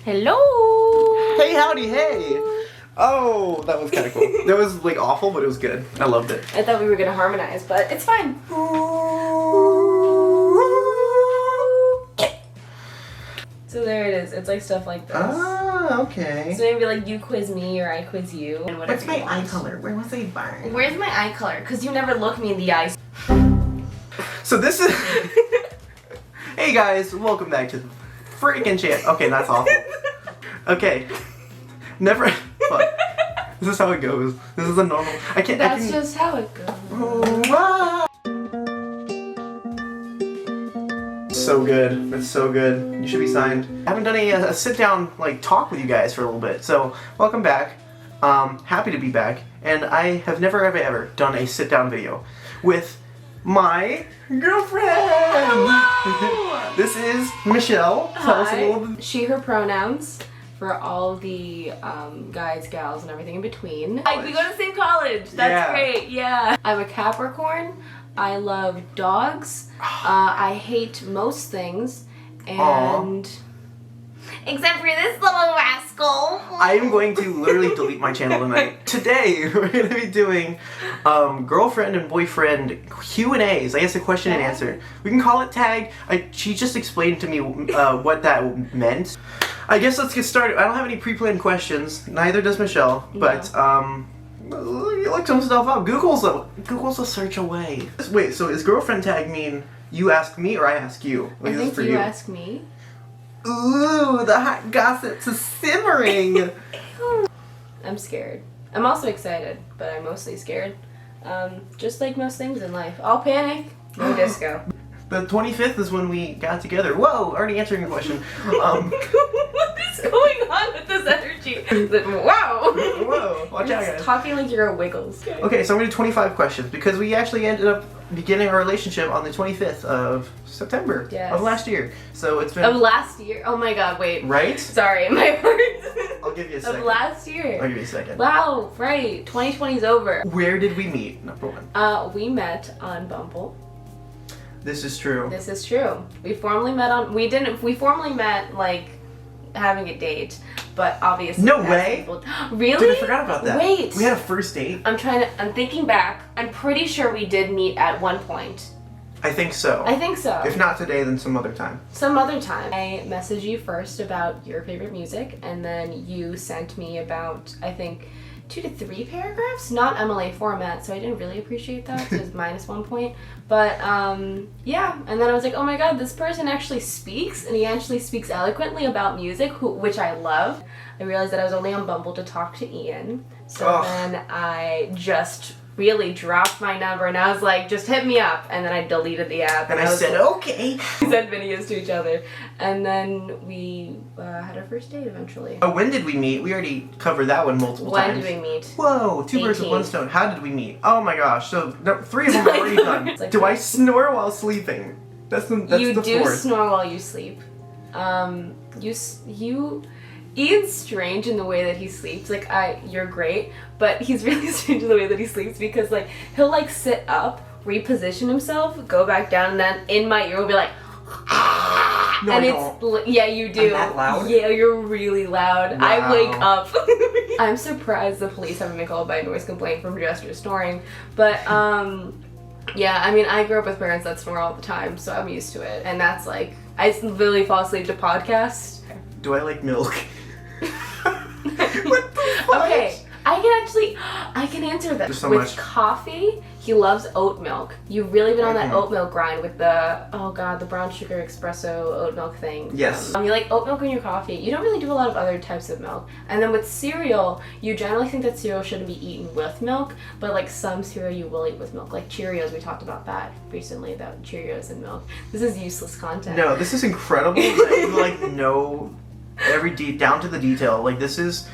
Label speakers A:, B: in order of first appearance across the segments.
A: Hello!
B: Hey, howdy, hey! Oh, that was kind of cool. That was like awful, but it was good. I loved it.
A: I thought we were gonna harmonize, but it's fine. So there it is. It's like stuff like this.
B: Ah, okay.
A: So maybe like you quiz me or I quiz you. And whatever.
B: What's my
A: you
B: eye
A: want.
B: color? Where was I born?
A: Where's my eye color? Because you never look me in the eyes.
B: So this is... Hey guys, welcome back to the freaking channel. Okay, that's awful. Okay. Never... Fuck. This is how it goes. This is a normal...
A: That's just how it goes.
B: So good. It's so good. You should be signed. I haven't done a sit-down like talk with you guys for a little bit, so welcome back. Happy to be back, and I have never ever done a sit-down video with my girlfriend.
A: Hello!
B: This is Michelle. Tell us a
A: Hi.
B: little bit.
A: She, her pronouns for all the guys, gals, and everything in between. Like, we go to the same college. That's
B: Yeah.
A: great. Yeah. I'm a Capricorn. I love dogs. I hate most things. And... except for this little rascal.
B: I am going to literally delete my channel tonight. Today, we're going to be doing girlfriend and boyfriend Q&As. I guess a question and answer. We can call it tag. She just explained to me what that meant. I guess let's get started. I don't have any pre-planned questions. Neither does Michelle. But, you look some stuff up. Google's a search away. Wait, so is girlfriend tag mean you ask me or I ask you? Like,
A: I
B: this is
A: think
B: for
A: you ask me.
B: Ooh, the hot gossips is simmering.
A: I'm scared. I'm also excited, but I'm mostly scared. Just like most things in life. I'll panic. No disco.
B: The 25th is when we got together. Whoa, already answering your question.
A: What is going on with this energy? Wow.
B: Whoa, watch out, guys.
A: Talking like you're a Wiggles.
B: Okay, so I'm gonna do 25 questions because we actually ended up beginning our relationship on the 25th of September of last year. So it's been...
A: Of last year? Oh my god, wait.
B: Right?
A: Sorry, my words.
B: I'll give you a second.
A: Of last year.
B: I'll give you a second.
A: Wow, right. 2020's over.
B: Where did we meet? Number one.
A: We met on Bumble.
B: This is true.
A: This is true. We formally met like having a date, but obviously
B: No way.
A: Really?
B: Dude, I forgot about that.
A: Wait.
B: We had a first date?
A: I'm thinking back. I'm pretty sure we did meet at one point.
B: I think so.
A: I think so.
B: If not today, then some other time.
A: Some other time. I messaged you first about your favorite music, and then you sent me about, I think, 2 to 3 paragraphs, not MLA format, so I didn't really appreciate that, so it was -1 point. But, yeah, and then I was like, oh my god, this person actually speaks, and he actually speaks eloquently about music, which I love. I realized that I was only on Bumble to talk to Ian, so then I just really dropped my number, and I was like, just hit me up, and then I deleted the app.
B: And I said, okay.
A: We sent videos to each other, and then we had our first date eventually.
B: Oh, when did we meet? We already covered that one multiple times.
A: When did we meet?
B: Whoa, 2 birds with 1 stone. How did we meet? Oh my gosh, so no, 3 of them are already done.
A: Like,
B: do I snore while sleeping? That's the
A: you do
B: 4th.
A: snore while you sleep. Ian's strange in the way that he sleeps. Like, you're great, but he's really strange in the way that he sleeps because, like, he'll, like, sit up, reposition himself, go back down, and then in my ear will be like,
B: No,
A: and
B: I
A: it's,
B: don't.
A: yeah, you do.
B: I'm that loud?
A: Yeah, you're really loud.
B: Wow.
A: I wake up. I'm surprised the police haven't been called by a noise complaint from just your snoring, but, yeah, I mean, I grew up with parents that snore all the time, so I'm used to it, and that's, like, I literally fall asleep to podcasts.
B: Do I like milk? What the fuck?
A: Okay, I can answer that.
B: There's so
A: with
B: much.
A: coffee, he loves oat milk. You've really been on that oat milk grind with the, oh god, the brown sugar espresso oat milk thing.
B: Yes.
A: You like oat milk in your coffee. You don't really do a lot of other types of milk. And then with cereal, you generally think that cereal shouldn't be eaten with milk, but like some cereal you will eat with milk. Like Cheerios, we talked about that recently, about Cheerios and milk. This is useless content.
B: No, this is incredible that you, like, know every down to the detail. Like, this is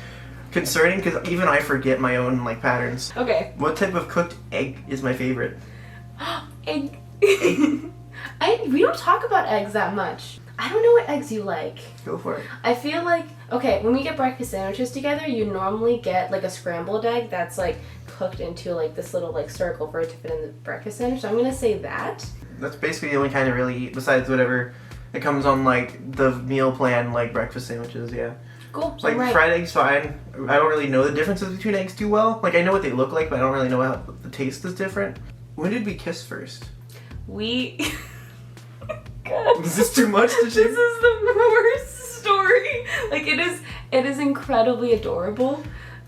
B: concerning because even I forget my own, like, patterns.
A: Okay.
B: What type of cooked egg is my favorite?
A: Egg. We don't talk about eggs that much. I don't know what eggs you like.
B: Go for it.
A: I feel like, okay, when we get breakfast sandwiches together, you normally get like a scrambled egg that's like cooked into like this little like circle for it to fit in the breakfast sandwich. So I'm gonna say that.
B: That's basically the only kind I really eat besides whatever It comes on like the meal plan, like breakfast sandwiches. Yeah.
A: Cool. So
B: Like
A: I'm right.
B: fried eggs, fine. I don't really know the differences between eggs too well. Like I know what they look like, but I don't really know how the taste is different. When did we kiss first?
A: We. God.
B: Is this too much to
A: This
B: share?
A: is the worst story. Like it is incredibly adorable.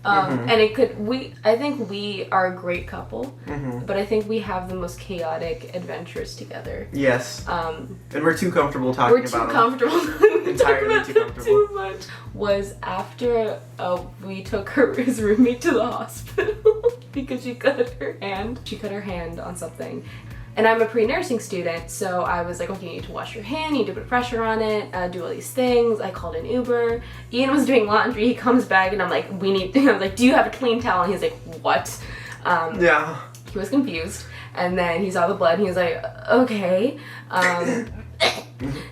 A: And I think we are a great couple, but I think we have the most chaotic adventures together.
B: Yes.
A: And
B: we're too comfortable talking
A: we're too
B: about them.
A: comfortable.
B: Entirely too comfortable.
A: Too much. Was after we took his roommate to the hospital because she cut her hand. She cut her hand on something. And I'm a pre-nursing student, so I was like, okay, you need to wash your hand, you need to put pressure on it, do all these things. I called an Uber. Ian was doing laundry, he comes back and I'm like, I was like, do you have a clean towel? And he's like, what?
B: Yeah.
A: He was confused. And then he saw the blood and he was like, okay.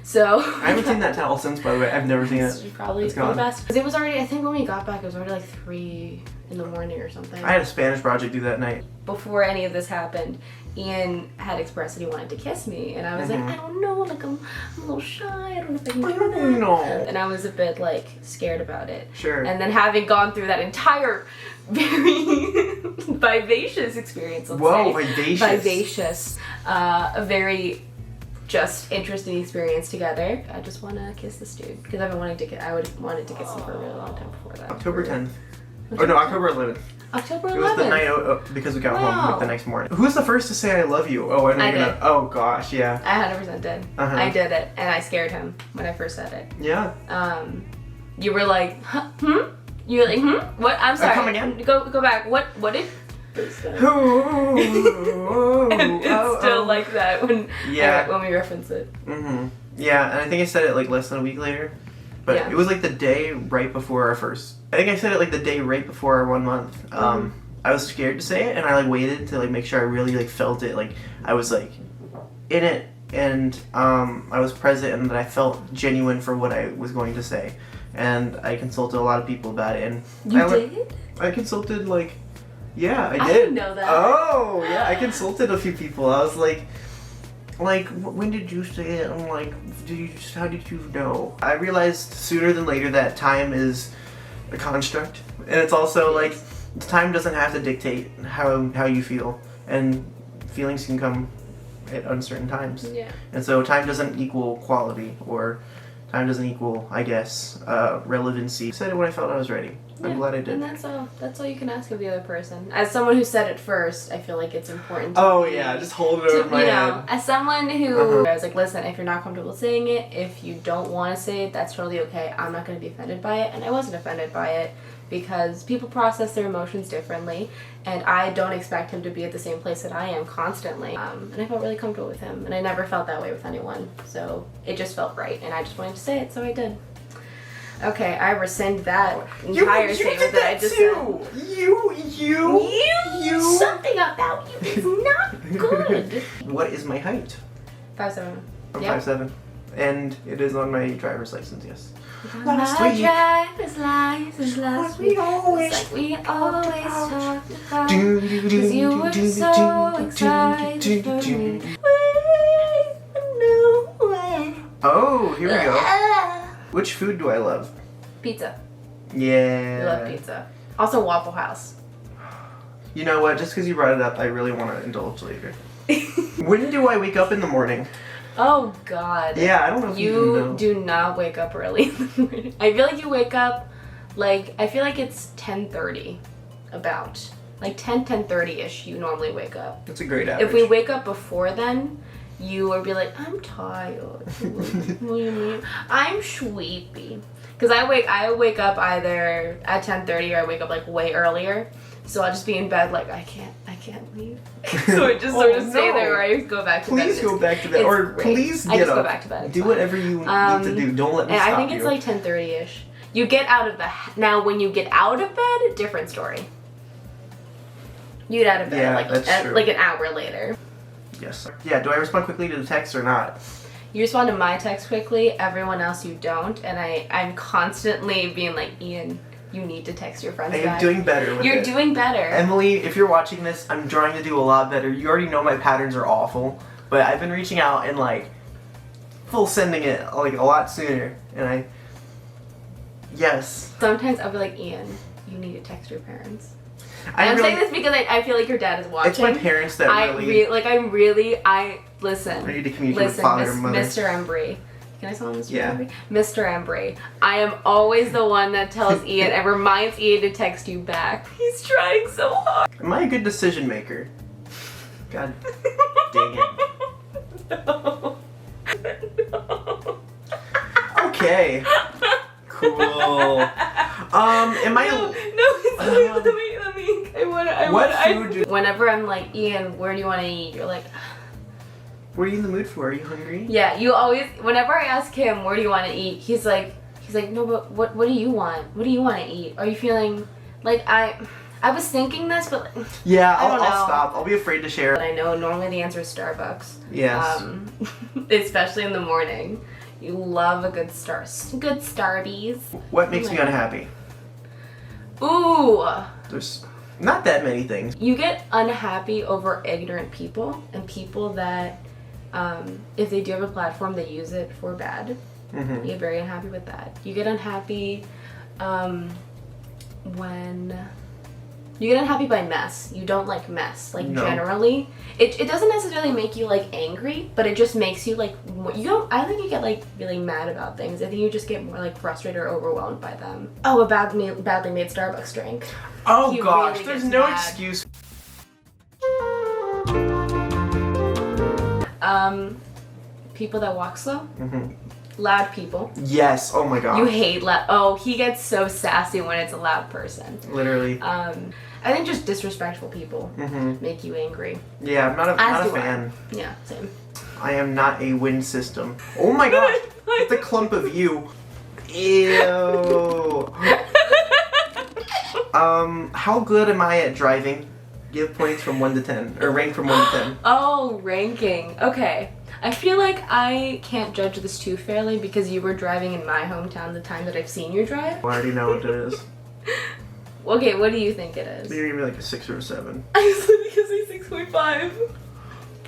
A: So
B: I haven't seen that towel since, by the way. I've never seen
A: it's
B: it.
A: probably
B: It's
A: for the
B: gone.
A: best. 'Cause it was already, I think when we got back, it was already like 3 in the morning or something.
B: I had a Spanish project due that night.
A: Before any of this happened, Ian had expressed that he wanted to kiss me, and I was like, I don't know, like I'm a little shy, I don't know if I can do that.
B: No.
A: And I was a bit like scared about it.
B: Sure.
A: And then having gone through that entire very vivacious experience, let's
B: Whoa,
A: say.
B: vivacious.
A: Vivacious. A very just interesting experience together. I just want to kiss this dude because I've been wanting to. I would wanted to kiss him for a really long time before that.
B: October 10th. Oh no, October 11th.
A: October 11th.
B: It was the night because we got home
A: Wow.
B: like, the next morning. Who's the first to say I love you? Oh, I know
A: I
B: you're gonna.
A: did.
B: Oh gosh, yeah.
A: I 100% did.
B: Uh-huh.
A: I did it, and I scared him when I first said it.
B: Yeah.
A: You were like, huh? You were like, What? I'm sorry.
B: come again?
A: Go back. What did?
B: Oh,
A: And it's still like that when
B: Yeah.
A: when we reference it.
B: Yeah, and I think I said it like less than a week later. But
A: Yeah.
B: it was like the day right before our first. I think I said it like the day right before our 1 month. I was scared to say it, and I like waited to like make sure I really like felt it. Like I was like in it, and I was present, and that I felt genuine for what I was going to say. And I consulted a lot of people about it, and
A: You did?
B: I consulted like, yeah, I did.
A: I didn't know that.
B: Oh, yeah, I consulted a few people. I was like, when did you say it? I'm like, how did you know? I realized sooner than later that time is a construct, and it's also like time doesn't have to dictate how you feel, and feelings can come at uncertain times.
A: Yeah.
B: And so time doesn't equal quality, or time doesn't equal, I guess, relevancy. I said it when I felt I was ready. I'm glad I did.
A: And that's all you can ask of the other person. As someone who said it first, I feel like it's important to
B: Oh
A: be-
B: yeah, just hold it
A: to,
B: over my
A: you
B: head.
A: know, as someone who I was like, listen, if you're not comfortable saying it, if you don't want to say it, that's totally okay. I'm not going to be offended by it, and I wasn't offended by it because people process their emotions differently, and I don't expect him to be at the same place that I am constantly. And I felt really comfortable with him, and I never felt that way with anyone, so it just felt right, and I just wanted to say it, so I did. Okay, I rescind that entire statement that I just said.
B: You.
A: Something about you is not good.
B: What is my height?
A: 5'7".
B: I'm
A: Yeah.
B: 5'7", and it is on my driver's license. Yes.
A: My
B: Last week.
A: driver's license last week.
B: always
A: It's like we always talked about.
B: Do,
A: 'Cause you were so excited for me.
B: Oh, here we go. Which food do I love?
A: Pizza.
B: Yeah.
A: We love pizza. Also Waffle House.
B: You know what? Just because you brought it up, I really want to indulge later. When do I wake up in the morning?
A: Oh God.
B: Yeah, I don't know if you
A: You
B: know.
A: do not wake up early in the morning. I feel like you wake up I feel like it's 10:30 about. Like 10:30ish you normally wake up.
B: That's a great average.
A: If we wake up before then, you would be like, I'm tired. What do you mean? I'm sleepy. Because I wake up either at 10:30 or I wake up like way earlier. So I'll just be in bed like I can't leave. So I just sort of stay
B: no.
A: there or I go back to bed.
B: Please go back to bed,
A: it's
B: or
A: great.
B: please
A: I
B: get
A: just
B: up.
A: go back to bed. It's
B: Do
A: fine.
B: whatever you need to do. Don't let me
A: And
B: stop
A: I think it's
B: you.
A: like 10:30ish. You get out of now when you get out of bed, different story. You get out of bed
B: Yeah, that's true.
A: like an hour later.
B: Yes. Yeah. Do I respond quickly to the text or not?
A: You respond to my text quickly, everyone else you don't, and I'm constantly being like, Ian, you need to text your friends
B: I am
A: back.
B: doing better with
A: You're
B: it.
A: doing better.
B: Emily, if you're watching this, I'm trying to do a lot better. You already know my patterns are awful, but I've been reaching out in like full sending it like a lot sooner, and yes.
A: Sometimes I'll be like, Ian, you need to text your parents.
B: I'm
A: saying this because I feel like your dad is watching.
B: It's my parents that
A: I
B: listen. I need to communicate with
A: Listen,
B: father and mother.
A: Mr. Embry. Can I call him Mr.
B: Yeah.
A: Embry? Mr. Embry. I am always the one that tells Ian and reminds Ian to text you back. He's trying so hard.
B: Am I a good decision maker? God dang it.
A: No. No.
B: Okay. Cool. Am I?
A: Whenever I'm like, Ian, where do you want to eat? You're like,
B: What are you in the mood for? Are you hungry?
A: yeah. You always. Whenever I ask him, where do you want to eat? He's like, no, but what do you want? What do you want to eat? Are you feeling like I was thinking this, but
B: Yeah,
A: I don't know.
B: I'll stop. I'll be afraid to share.
A: But I know normally the answer is Starbucks.
B: Yes.
A: Especially in the morning. You love a good Starbies.
B: What makes me unhappy?
A: Ooh.
B: There's not that many things.
A: You get unhappy over ignorant people and people that, if they do have a platform, they use it for bad.
B: Mm-hmm.
A: You get very unhappy with that. You get unhappy when you get unhappy by mess. You don't like mess. Like
B: No.
A: generally, it doesn't necessarily make you like angry, but it just makes you like you don't. I don't think you get like really mad about things. I think you just get more like frustrated or overwhelmed by them. Oh, a badly made Starbucks drink.
B: Oh
A: He
B: gosh,
A: really
B: there's
A: gets
B: no
A: mad.
B: excuse.
A: People that walk slow,
B: Mm-hmm.
A: loud people.
B: Yes. Oh my gosh.
A: You hate loud. Oh, he gets so sassy when it's a loud person.
B: Literally.
A: I think just disrespectful people
B: Mm-hmm.
A: make you angry.
B: Yeah, I'm not a
A: do I.
B: fan.
A: Yeah, same.
B: I am not a wind system. Oh my gosh. It's a clump of you. Ew. How good am I at driving? Give points from 1 to 10, or rank from 1 to 10.
A: Oh, ranking. Okay. I feel like I can't judge this too fairly because you were driving in my hometown the time that I've seen you drive.
B: I already know what it is.
A: Okay, what do you think it is?
B: You're gonna be like a 6 or a 7.
A: I was going to say 6.5.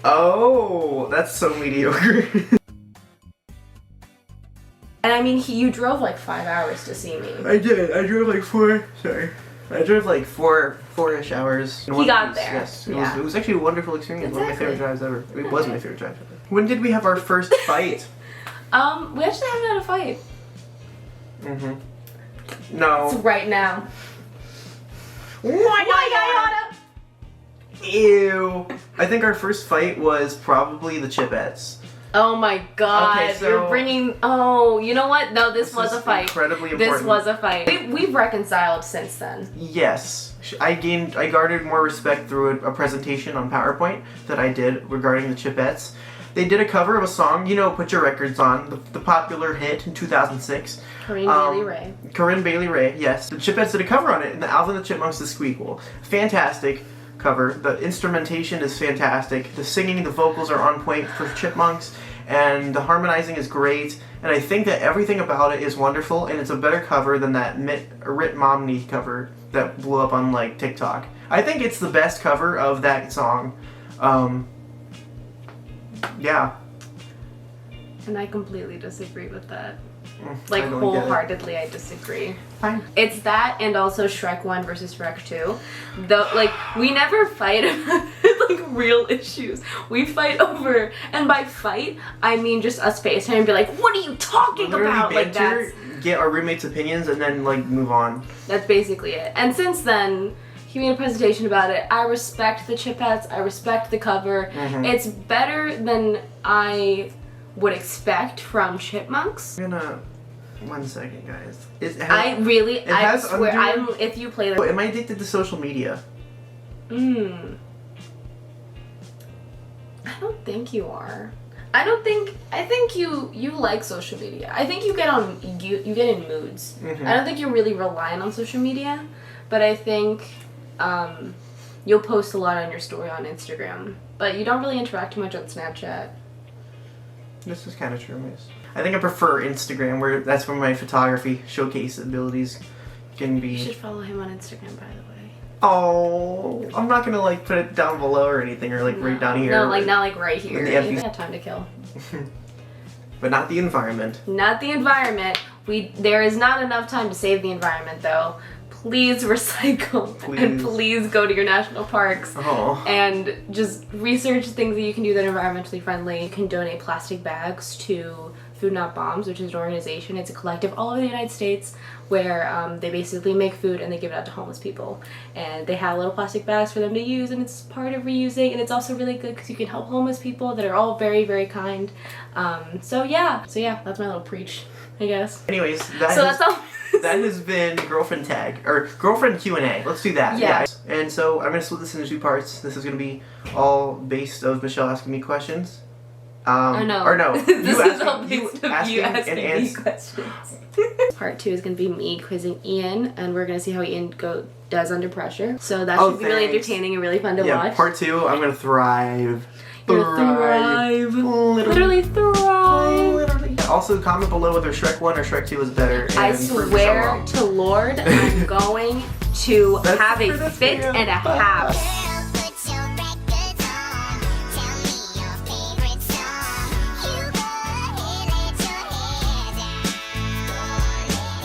B: Oh, that's so mediocre.
A: And I mean, you drove like 5 hours to see me.
B: I did. I drove like 4. Sorry. I drove like 4-ish hours.
A: He got there.
B: Yes.
A: Yeah.
B: It was actually a wonderful experience. One of my favorite
A: Exactly.
B: drives ever. It was my favorite drive ever. When did we have our first fight?
A: We actually haven't had a fight.
B: Mm-hmm. No.
A: It's right now.
B: Ew. I think our first fight was probably the Chipettes.
A: Oh my god,
B: Okay, so-
A: you're bringing. Oh, you know what? No, this was
B: is
A: a fight.
B: Incredibly important.
A: This was a fight. We've reconciled since then.
B: Yes. I garnered more respect through a presentation on PowerPoint that I did regarding the Chipettes. They did a cover of a song, you know, Put Your Records On, the popular hit in 2006.
A: Corinne Bailey Ray.
B: Corinne Bailey Ray, yes. The Chipettes did a cover on it, and the Alvin and the Chipmunks The Squeakquel. Fantastic cover. The instrumentation is fantastic. The singing, the vocals are on point for Chipmunks, and the harmonizing is great. And I think that everything about it is wonderful, and it's a better cover than that Rit Momney cover that blew up on like TikTok. I think it's the best cover of that song. Yeah.
A: And I completely disagree with that.
B: I
A: Like,
B: don't get it.
A: wholeheartedly, I disagree.
B: Fine.
A: It's that and also Shrek 1 versus Shrek 2. Though, like, we never fight about, like, real issues. We fight over, and by fight, I mean just us FaceTime and be like, what are you talking
B: Literally
A: about? Like,
B: banter, get our roommates' opinions, and then like move on.
A: that's basically it. And since then, he made a presentation about it. I respect the Chipettes. I respect the cover.
B: Mhm.
A: It's better than I would expect from Chipmunks.
B: I'm gonna 1 second, guys.
A: I
B: has
A: swear,
B: undue-
A: if you play
B: Am I addicted to social media?
A: I don't think you are. I think you like social media. I think you get in moods.
B: Mhm.
A: I don't think you're really reliant on social media, but I think you'll post a lot on your story on Instagram, but you don't really interact too much on Snapchat.
B: This is kind of true, miss. I think I prefer Instagram, where that's where my photography showcase abilities can
A: You should
B: be.
A: follow him on Instagram, by the way.
B: Oh, I'm not gonna like put it down below or anything, or like right down here.
A: No, like not like right here.
B: In the
A: You
B: empty-
A: have time to kill.
B: but not the environment.
A: Not the environment. There is not enough time to save the environment, though. Please recycle and please go to your national parks and just research things that you can do that are environmentally friendly. You can donate plastic bags to Food Not Bombs, which is an organization. It's a collective all over the United States where they basically make food and they give it out to homeless people. And they have little plastic bags for them to use, and it's part of reusing, and it's also really good because you can help homeless people that are all very, very kind. So yeah, that's my little preach, I guess.
B: Anyways,
A: that's all.
B: That has been Girlfriend Tag, or Girlfriend Q&A. Let's do that.
A: Yeah.
B: And so I'm going to split this into 2 parts. This is going to be all based of Michelle asking me questions.
A: No.
B: Or no.
A: This is all based of you asking me questions. Part 2 is going to be me quizzing Ian, and we're going to see how Ian does under pressure. So that should be really entertaining and really fun to watch.
B: Part 2, I'm going to thrive.
A: Thrive. Literally thrive.
B: Literally. Also, comment below whether Shrek 1 or Shrek 2 is better.
A: I swear to Lord, I'm going to have a fit and a half.